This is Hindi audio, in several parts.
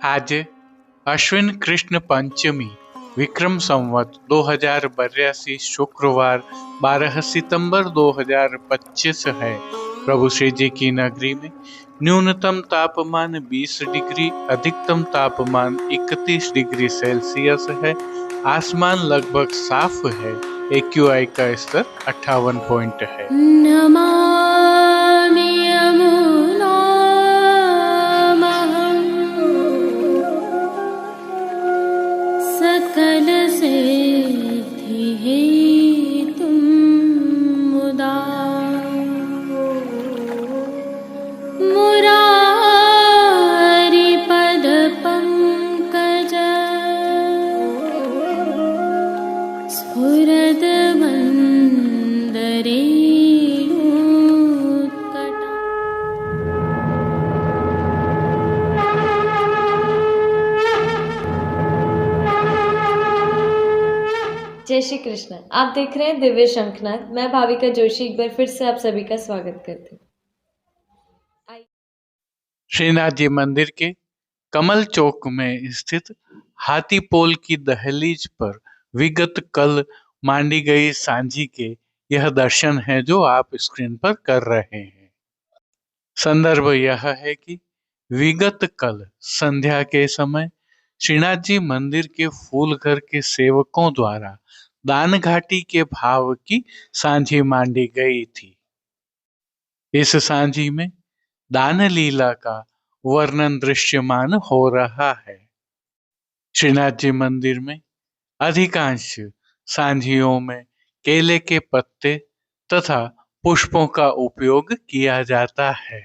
आज अश्विन कृष्ण पंचमी विक्रम संवत 2082 शुक्रवार 12 सितंबर 2025 है। प्रभु श्री जी की नगरी में न्यूनतम तापमान 20 डिग्री, अधिकतम तापमान 31 डिग्री सेल्सियस है। आसमान लगभग साफ है। AQI का स्तर 58 पॉइंट है। नमामि यमुनामहं सकलसिद्धिहेतुं मुदा मुरारिपदपङ्कज स्फुरद्वन्दरे जय श्री कृष्ण। आप देख रहे हैं दिव्य शंखनाद। मैं भाविका जोशी एक बार फिर से आप सभी का स्वागत करती हूँ। श्रीनाथ जी मंदिर के कमल चौक में स्थित हाथी पोल की दहलीज पर विगत कल मांडी गई सांझी के यह दर्शन है जो आप स्क्रीन पर कर रहे हैं। संदर्भ यह है कि विगत कल संध्या के समय श्रीनाथ जी मंदिर के फूल घर के सेवकों द्वारा दान घाटी के भाव की सांझी मांडी गई थी। इस सांझी में दान लीला का वर्णन दृश्यमान हो रहा है। श्रीनाथ जी मंदिर में अधिकांश सांझियों में केले के पत्ते तथा पुष्पों का उपयोग किया जाता है।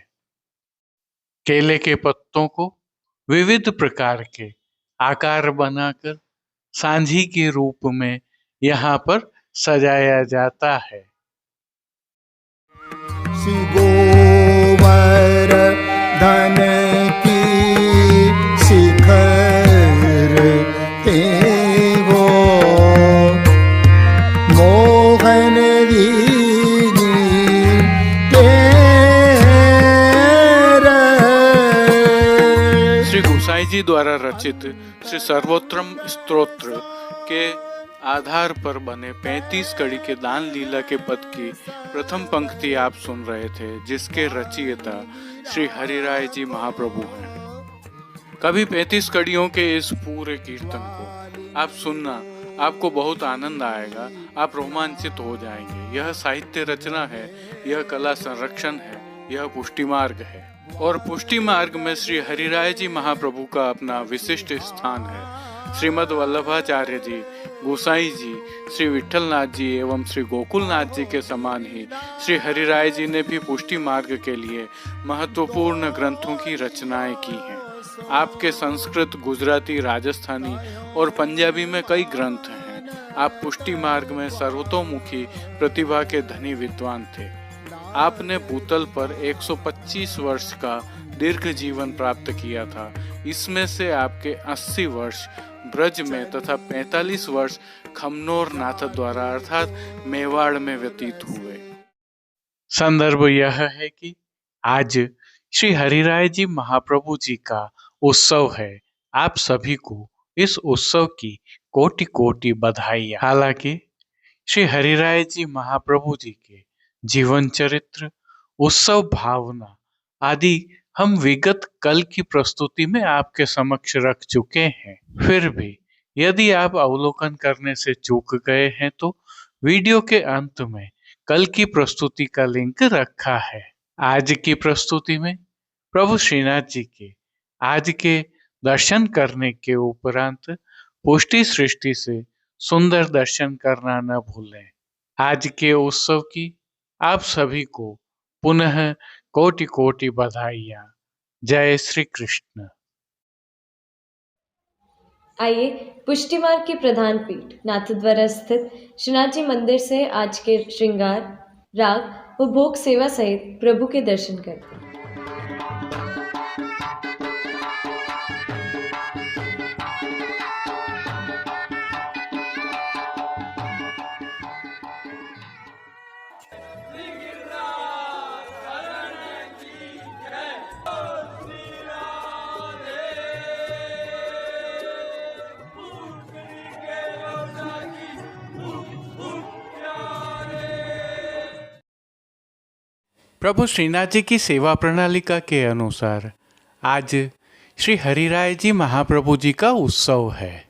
केले के पत्तों को विविध प्रकार के आकार बनाकर सांझी के रूप में यहाँ पर सजाया जाता है। गोबर धन की शिखर तेगो मोहन दीदी श्री गोसाई जी द्वारा रचित श्री सर्वोत्तम स्तोत्र के आधार पर बने 35 कड़ी के दान लीला के पद की प्रथम पंक्ति आप सुन रहे थे, जिसके रचयिता श्री हरिराय जी महाप्रभु हैं। कभी 35 कड़ियों के इस पूरे कीर्तन को आप सुनना, आपको बहुत आनंद आएगा, आप रोमांचित हो जाएंगे। यह साहित्य रचना है, यह कला संरक्षण है, यह पुष्टि मार्ग है और पुष्टि मार्ग में श्री हरिराय जी महाप्रभु का अपना विशिष्ट स्थान है। श्रीमद वल्लभाचार्य जी, गोसाई जी, श्री विठलनाथ जी एवं श्री गोकुलनाथ जी के समान ही श्री हरिराय जी ने भी पुष्टि मार्ग के लिए महत्वपूर्ण ग्रंथों की रचनाएं की हैं। आपके संस्कृत, गुजराती, राजस्थानी और पंजाबी में कई ग्रंथ हैं। आप पुष्टि मार्ग में सर्वतोमुखी प्रतिभा के धनी विद्वान थे। आपने भूतल पर 125 वर्ष का दीर्घ जीवन प्राप्त किया था। इसमें से आपके 80 वर्ष ब्रज में तथा 45 वर्ष खमनोर नाथ द्वारा अर्थात मेवाड़ में व्यतीत हुए। संदर्भ यह है कि आज श्री हरिराय जी महाप्रभु जी का उत्सव है। आप सभी को इस उत्सव की कोटि कोटि बधाई। हालांकि श्री हरिराय जी महाप्रभु जी के जीवन चरित्र, उत्सव भावना आदि हम विगत कल की प्रस्तुति में आपके समक्ष रख चुके हैं। फिर भी यदि आप अवलोकन करने से चूक गए हैं तो वीडियो के अंत में कल की प्रस्तुति का लिंक रखा है। आज की प्रस्तुति में प्रभु श्रीनाथ जी के आज के दर्शन करने के उपरांत पुष्टि सृष्टि से सुंदर दर्शन करना न भूलें। आज के उत्सव की आप सभी को पुनः कोटि कोटि बधाइयाँ। जय श्री कृष्ण। आइए पुष्टि मार्ग की प्रधान पीठ नाथद्वारा स्थित श्रीनाथ जी मंदिर से आज के श्रृंगार, राग व भोग सेवा सहित प्रभु के दर्शन करते हैं। प्रभु श्रीनाथ जी की सेवा प्रणालिका के अनुसार आज श्री हरिराय जी महाप्रभु जी का उत्सव है।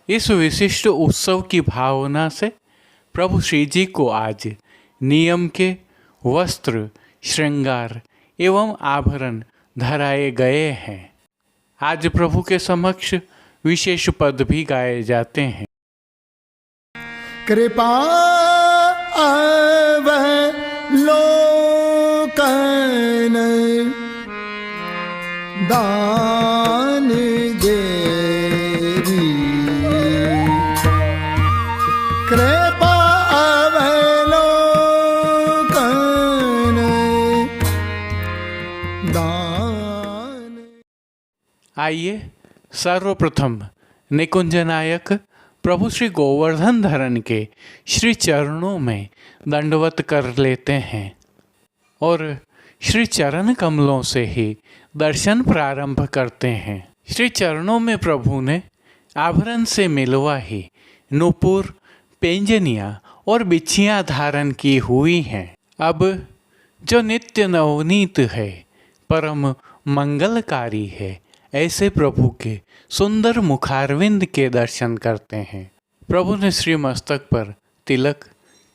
इस विशिष्ट उत्सव की भावना से प्रभु श्री जी को आज नियम के वस्त्र, श्रृंगार एवं आभरण धराए गए हैं। आज प्रभु के समक्ष विशेष पद भी गाए जाते हैं। कृपा अवलोकन दान देरी, कृपा अवलोकन दान। आइए सर्वप्रथम निकुंज नायक प्रभु श्री गोवर्धन धरन के श्री चरणों में दंडवत कर लेते हैं और श्री चरण कमलों से ही दर्शन प्रारंभ करते हैं। श्री चरणों में प्रभु ने आभरण से मिलवाही नूपुर, पेंजनियाँ और बिछियाँ धारण की हुई हैं। अब जो नित्य नवनीत है, परम मंगलकारी है, ऐसे प्रभु के सुंदर मुखारविंद के दर्शन करते हैं। प्रभु ने श्री मस्तक पर तिलक,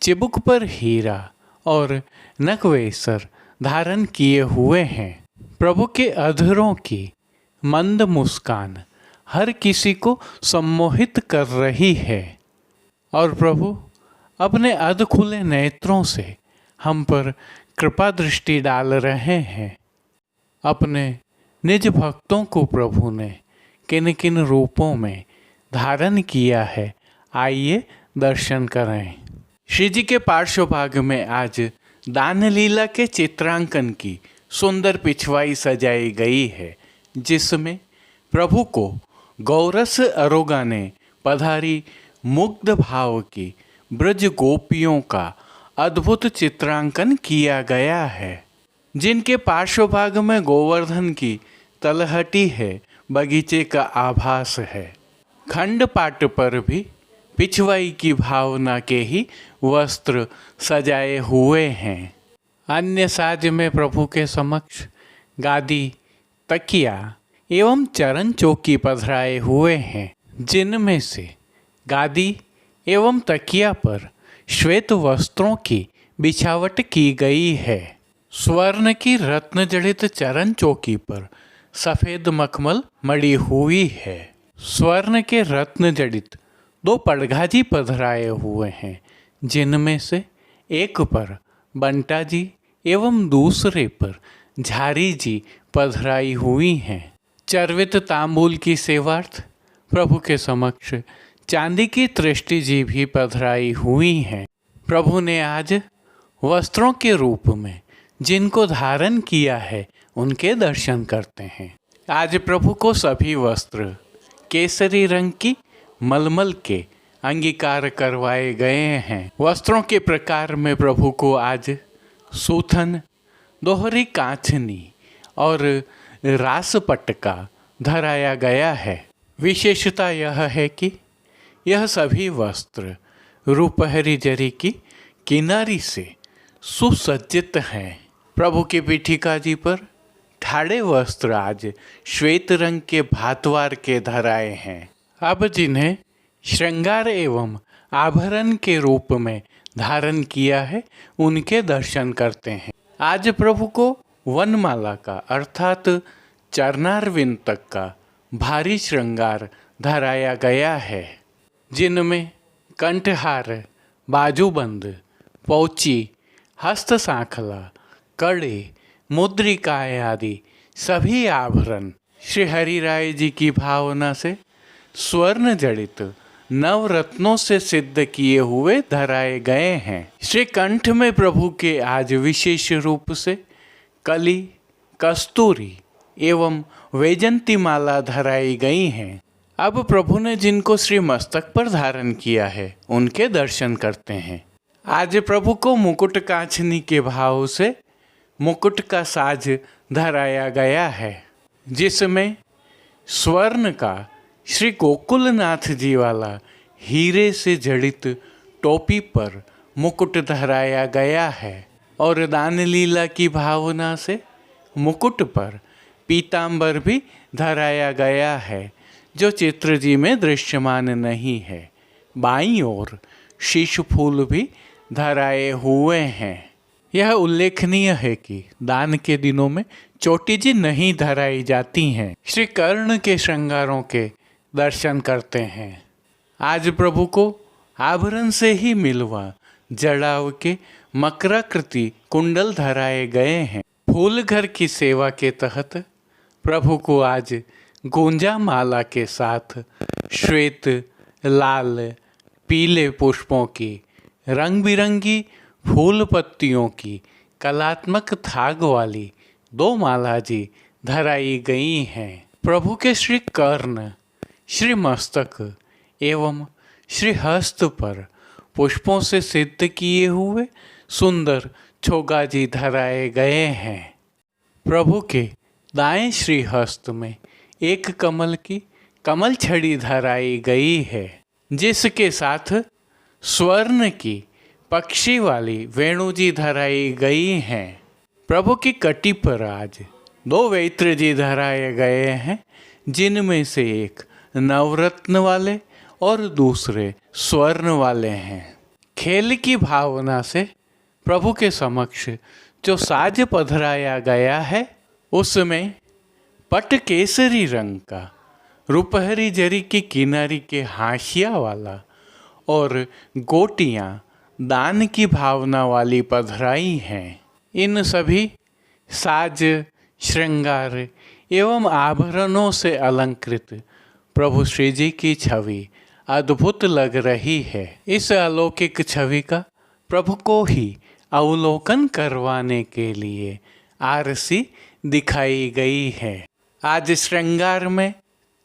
चिबुक पर हीरा और नकवेसर धारण किए हुए हैं। प्रभु के अधरों की मंद मुस्कान हर किसी को सम्मोहित कर रही है और प्रभु अपने अध खुले नेत्रों से हम पर कृपा दृष्टि डाल रहे हैं। अपने निज भक्तों को प्रभु ने किन किन रूपों में धारण किया है, आइए दर्शन करें। श्री जी के पार्श्व भाग में आज दान लीला के चित्रांकन की सुंदर पिछवाई सजाई गई है, जिसमें प्रभु को गौरस अरोगा ने पधारी मुग्ध भाव की ब्रज गोपियों का अद्भुत चित्रांकन किया गया है, जिनके पार्श्व भाग में गोवर्धन की तलहटी है, बगीचे का आभास है। खंड पाट पर भी पिछवाई की भावना के ही वस्त्र सजाए हुए हैं। अन्य साज में प्रभु के समक्ष गादी, तकिया एवं चरण चौकी पधराए हुए हैं, जिनमें से गादी एवं तकिया पर श्वेत वस्त्रों की बिछावट की गई है। स्वर्ण की रत्न जड़ित चरण चौकी पर सफ़ेद मखमल मड़ी हुई है। स्वर्ण के रत्न जड़ित 2 पड़घाजी पधराए हुए हैं, जिनमें से एक पर बंटा जी एवं दूसरे पर झारी जी पधराई हुई हैं। चर्वित तांबूल की सेवार्थ प्रभु के समक्ष चांदी की तृष्टि जी भी पधराई हुई हैं। प्रभु ने आज वस्त्रों के रूप में जिनको धारण किया है, उनके दर्शन करते हैं। आज प्रभु को सभी वस्त्र केसरी रंग की मलमल के अंगीकार करवाए गए हैं। वस्त्रों के प्रकार में प्रभु को आज सूथन, दोहरी कांचनी और रास पटका धराया गया है। विशेषता यह है कि यह सभी वस्त्र रूपहरी जरी की किनारी से सुसज्जित हैं। प्रभु की पीठिका जी पर ठाड़े वस्त्र आज श्वेत रंग के भातवार के धराए हैं। अब जिन्हें श्रृंगार एवं आभरण के रूप में धारण किया है, उनके दर्शन करते हैं। आज प्रभु को वनमाला का अर्थात चरणारविंद तक का भारी श्रृंगार धराया गया है, जिनमें कंठहार, बाजूबंद, पौची, हस्त सांखला, कड़े, मुद्रिकाएँ आदि सभी आभरण श्री हरिराय जी की भावना से स्वर्ण जड़ित नवरत्नों से सिद्ध किए हुए धराए गए हैं। श्री कंठ में प्रभु के आज विशेष रूप से कली, कस्तूरी एवं वैजंती माला धराई गई हैं। अब प्रभु ने जिनको श्री मस्तक पर धारण किया है, उनके दर्शन करते हैं। आज प्रभु को मुकुट कांचनी के भाव से मुकुट का साज धराया गया है, जिसमें स्वर्ण का श्री गोकुलनाथ जी वाला हीरे से जड़ित टोपी पर मुकुट धराया गया है। और दान लीला की भावना से मुकुट पर पीतांबर भी धराया गया है, जो चित्र जी में दृश्यमान नहीं है। बाईं ओर शीश फूल भी धराए हुए हैं। यह उल्लेखनीय है कि दान के दिनों में चोटी जी नहीं धराई जाती हैं। श्री कर्ण के श्रृंगारों के दर्शन करते हैं। आज प्रभु को आभरण से ही मिलवा जड़ाव के मकराकृति कुंडल धराए गए हैं। फूल घर की सेवा के तहत प्रभु को आज गुंजा माला के साथ श्वेत, लाल, पीले पुष्पों की रंग बिरंगी फूल पत्तियों की कलात्मक थाग वाली 2 माला जी धराई गई हैं। प्रभु के श्री कर्ण, श्री मस्तक एवं श्री हस्त पर पुष्पों से सिद्ध किए हुए सुंदर छोगाजी धराए गए हैं। प्रभु के दाएं श्री हस्त में एक कमल की कमल छड़ी धराई गई है, जिसके साथ स्वर्ण की पक्षी वाली वेणु जी धराई गई हैं। प्रभु की कटी पर आज 2 वैत्र जी धराए गए हैं, जिनमें से एक नवरत्न वाले और दूसरे स्वर्ण वाले हैं। खेल की भावना से प्रभु के समक्ष जो साज पधराया गया है, उसमें पट केसरी रंग का रुपहरी जरी की किनारी के हाशिया वाला और गोटियां दान की भावना वाली पधराई हैं। इन सभी साज, श्रृंगार एवं आभरणों से अलंकृत प्रभु श्री जी की छवि अद्भुत लग रही है। इस अलौकिक छवि का प्रभु को ही अवलोकन करवाने के लिए आरसी दिखाई गई है। आज श्रृंगार में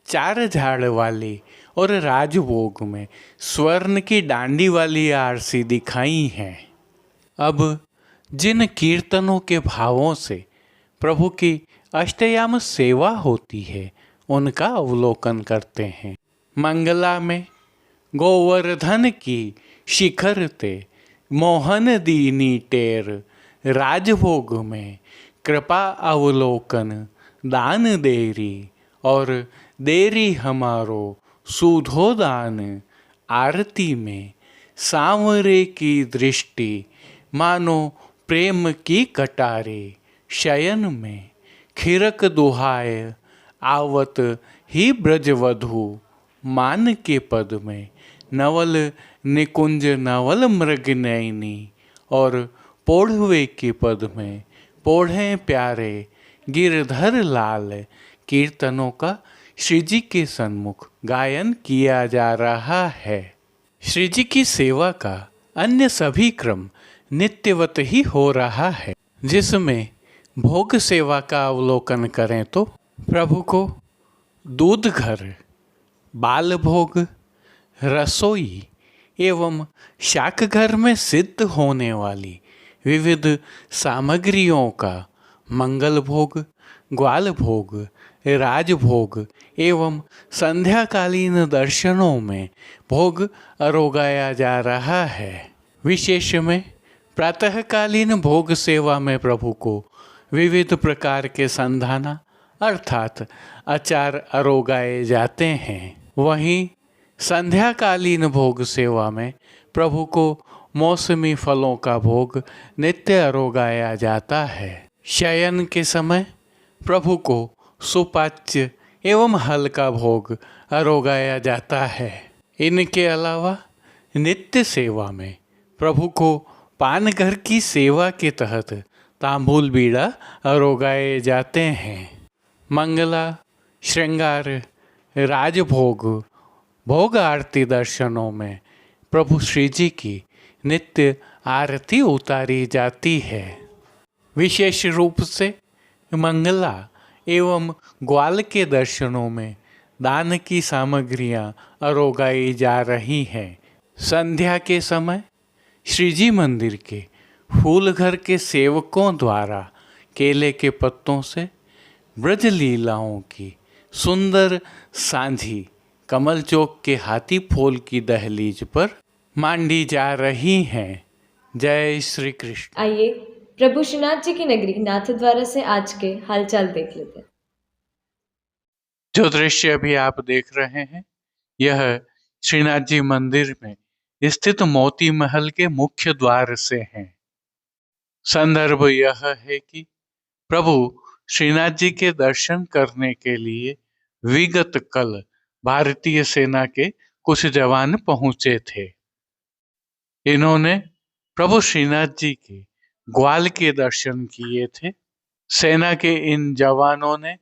4 झाड़ वाली और राजभोग में स्वर्ण की डांडी वाली आरसी दिखाई है। अब जिन कीर्तनों के भावों से प्रभु की अष्टयाम सेवा होती है, उनका अवलोकन करते हैं। मंगला में गोवर्धन की शिखर ते मोहन दीनी टेर, राजभोग में कृपा अवलोकन दान देरी और देरी हमारो सूधो दान, आरती में सांवरे की दृष्टि मानो प्रेम की कटारे, शयन में खिरक दुहाय आवत ही ब्रजवधु, मान के पद में नवल निकुंज नवल मृग नयनी और पोढ़वे के पद में पोढ़े प्यारे गिरधर लाल। कीर्तनों का श्री जी के सन्मुख गायन किया जा रहा है। श्री जी की सेवा का अन्य सभी क्रम नित्यवत ही हो रहा है, जिसमें भोग सेवा का अवलोकन करें तो प्रभु को दूध घर, बाल भोग, रसोई एवं शाक घर में सिद्ध होने वाली विविध सामग्रियों का मंगल भोग, ग्वाल भोग, राजभोग एवं संध्याकालीन दर्शनों में भोग अरोगाया जा रहा है। विशेष में प्रातःकालीन भोग सेवा में प्रभु को विविध प्रकार के संधाना अर्थात अचार अरोगाए जाते हैं। वहीं संध्याकालीन भोग सेवा में प्रभु को मौसमी फलों का भोग नित्य अरोगाया जाता है। शयन के समय प्रभु को सुपाच्य एवं हल्का भोग अरोगाया जाता है। इनके अलावा नित्य सेवा में प्रभु को पान घर की सेवा के तहत तांबूल बीड़ा अरोगाए जाते हैं। मंगला, श्रृंगार, राजभोग, भोग आरती दर्शनों में प्रभु श्री जी की नित्य आरती उतारी जाती है। विशेष रूप से मंगला एवं ग्वाल के दर्शनों में दान की सामग्रियां अरोगाई जा रही हैं। संध्या के समय श्री जी मंदिर के फूल घर के सेवकों द्वारा केले के पत्तों से ब्रज लीलाओं की सुंदर सांझी कमल चौक के हाथी फोल की दहलीज पर मांडी जा रही हैं। जय श्री कृष्ण। आइए प्रभु श्रीनाथ जी की नगरी नाथद्वारा से आज के हालचाल देख लेते हैं। जो दृश्य अभी आप देख रहे हैं यह श्रीनाथ जी मंदिर में स्थित मोती महल के मुख्य द्वार से है। संदर्भ यह है कि प्रभु श्रीनाथ जी के दर्शन करने के लिए विगत कल भारतीय सेना के कुछ जवान पहुंचे थे। इन्होंने प्रभु श्रीनाथ जी के ग्वाल के दर्शन किए थे। सेना के इन जवानों ने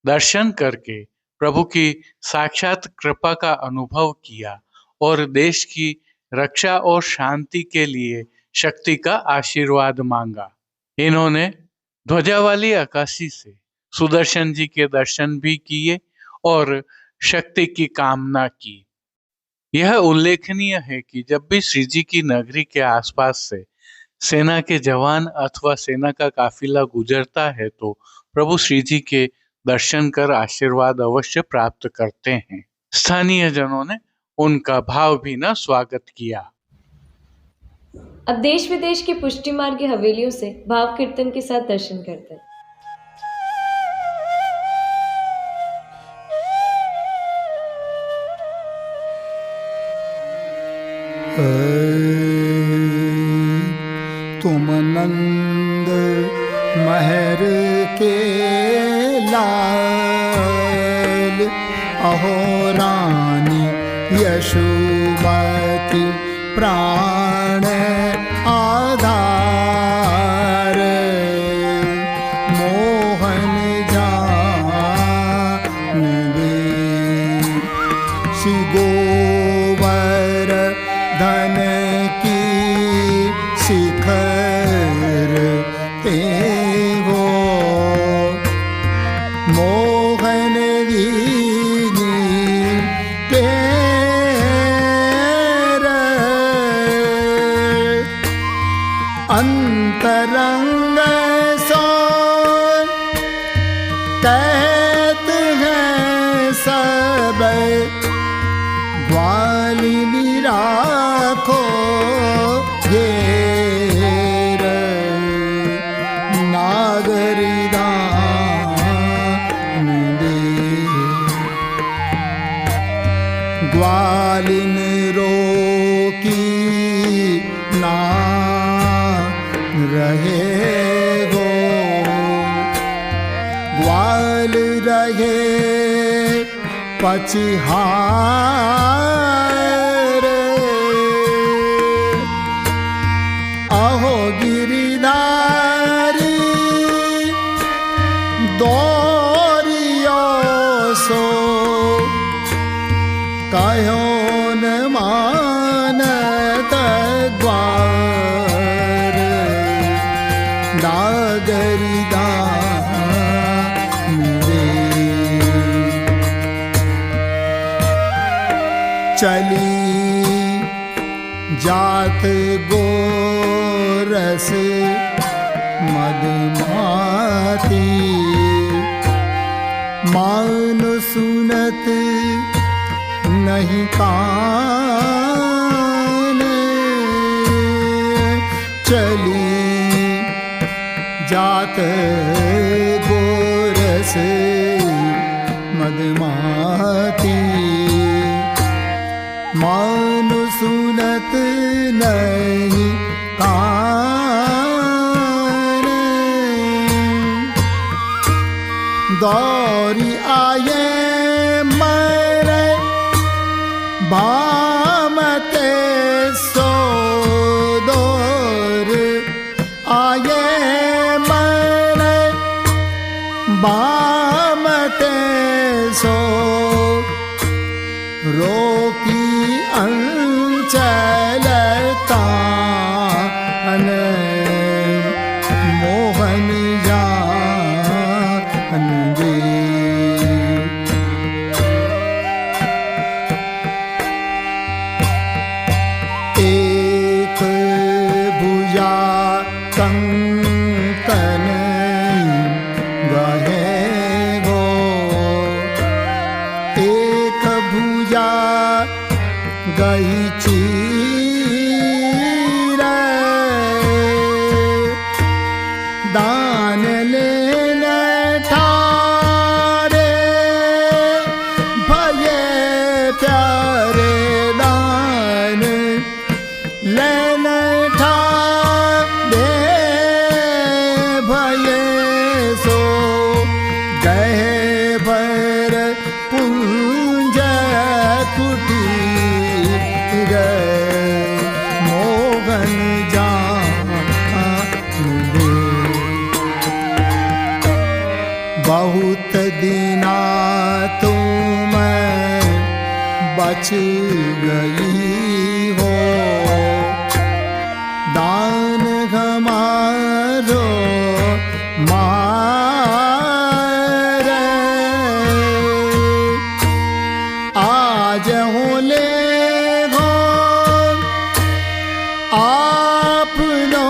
दर्शन करके प्रभु की साक्षात कृपा का अनुभव किया और देश की रक्षा और शांति के लिए शक्ति का आशीर्वाद मांगा। इन्होंने ध्वजा वाली आकाशी से सुदर्शन जी के दर्शन भी किए और शक्ति की कामना की। यह उल्लेखनीय है कि जब भी श्री जी की नगरी के आसपास से सेना के जवान अथवा सेना का काफिला गुजरता है तो प्रभु श्री जी के दर्शन कर आशीर्वाद अवश्य प्राप्त करते हैं। स्थानीय जनों ने उनका भावभीना स्वागत किया। अब देश विदेश की पुष्टि मार्ग की हवेलियों से भाव कीर्तन के साथ दर्शन करते हैं। तुम नंद महर के लाल, अहो रानी यशोमती प्राण आधार, मोहन जान दे श्री गोवर धन की शिखर ते हो, मोहन दीनी तेर अंतरंग सो कहते हैं सब, ग्वालिनी राखो घेर, नागरिदान दे ग्वालिन रोकी ना रहे गो, ग्वाल रहे पछिहार, अहो गिरिधारी दौरियो सो, कहो न मानत ग्वार, नागरिदान दे चली जात गोरस मदमाती, मानो सुनत नहीं कान, चली जात गोरस मदमाती, मानो सुनत नहीं कान, दौरी आए मरे भामते सो, दौर आए मरे भामते सो, रोकी अंचलता मोहन जान दे एक भुजा कंकन गहे गो, एक भुजा गई चीर, कुटीर मोहन जाने बहुत दिना तुम बच गई हो दान हमारो मारे आज हो ले हो आपनो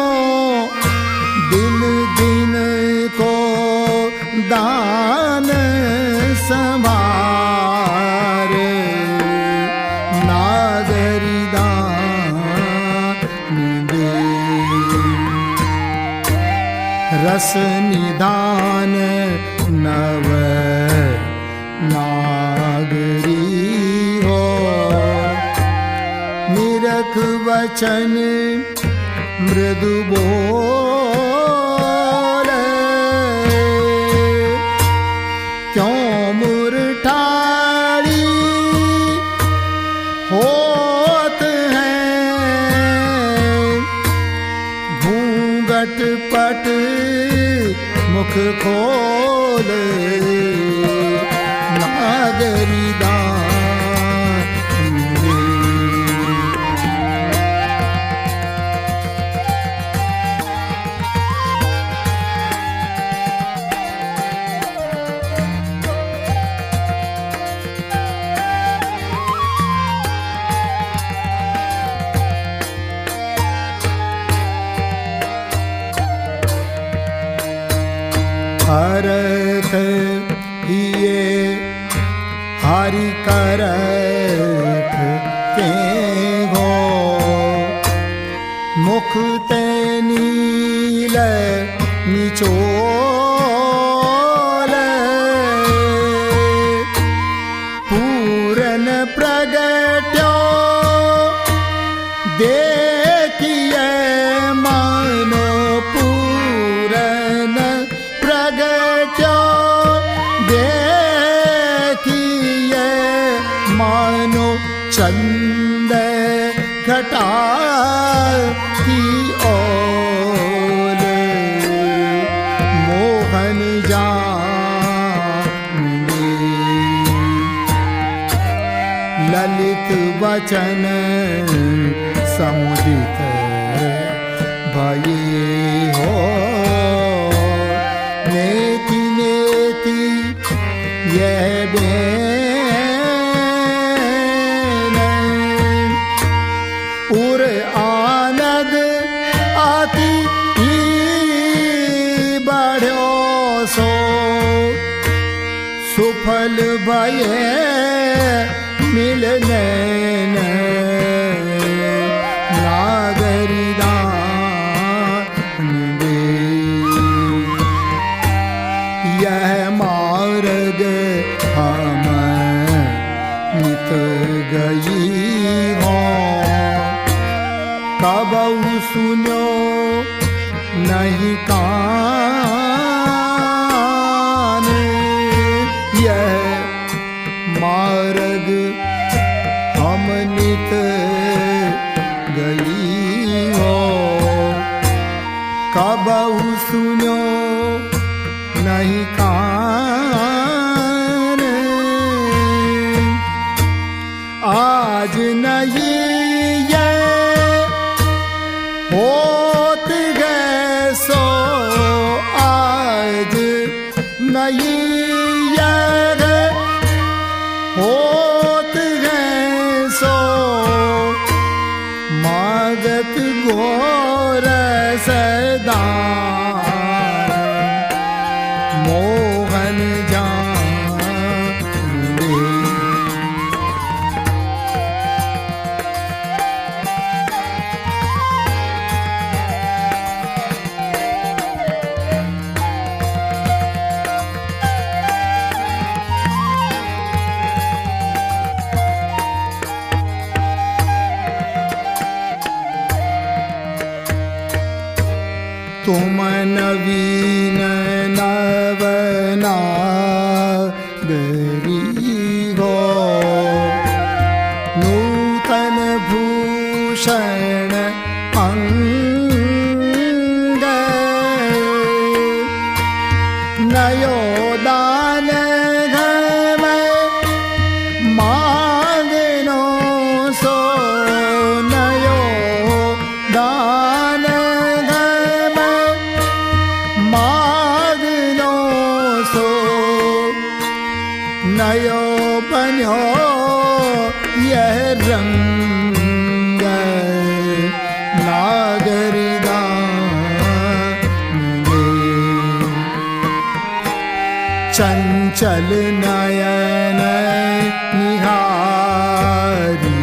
दिन दिन को दान संभारे नागरी दान दे रस निधान नव नागरी हो निरख वचन मृदु बोले क्यों मुरठाड़ी होत हैं घूंघट पट मुख खोले नागरी दान दे हरख हिये हरि करख के हो मुख ते नील निचोल पूरन प्रगट्यो देखिए मानो पूरन प्रगट्यो देखिए मानो चंद घटा की ओल मोहन जाने ललित वचन समुदित भये हो नेति नेति यह बेन उर आनंद आती ही बढ़ो सो सुफल भये मिलने नागरी दान दे यह मार्ग हम नित गई हो कबहु सुनो नहीं कान यह मार्ग हम नित गई हो कबहु सुनो नहीं कान आज नहीं ये होत गए सो आज नहीं ये होत गए सो मागत घोर सदान मोहन जाने तुम नवीन नवना गरी हो यह रंग नागरिदान चंचल नयन निहारी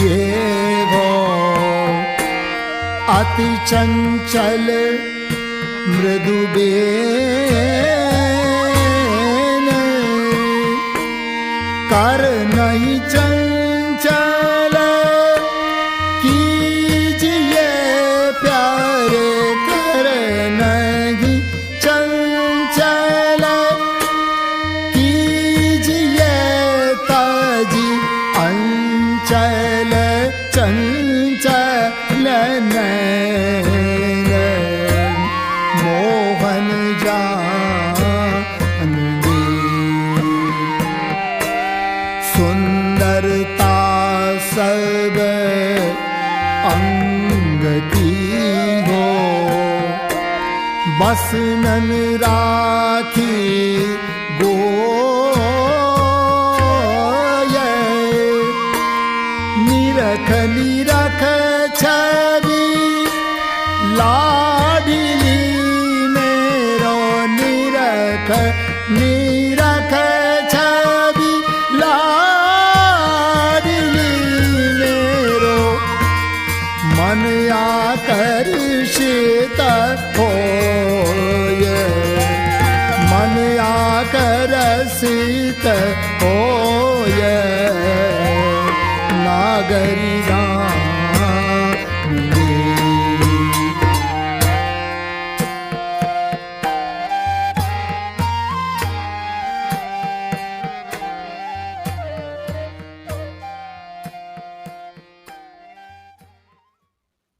ये गो अति चंचल मृदु बेन कर नहीं चंचल कीजिए प्यारे कर नहीं चंचल कीजिए ताजी अंचल चंचल नैन मोहन जान दे सुंदरता सब अंग की हो बस नन राखी गोये निरख निरख छवि लाडली मेरो निरख निरख छवि लाडली मेरो मन आकर्षित होए मन आकर्षित होए नागरिका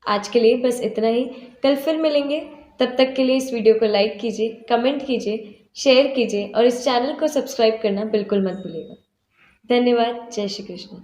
आज के लिए बस इतना ही। कल फिर मिलेंगे, तब तक के लिए इस वीडियो को लाइक कीजिए, कमेंट कीजिए, शेयर कीजिए और इस चैनल को सब्सक्राइब करना बिल्कुल मत भूलिएगा। धन्यवाद। जय श्री कृष्ण।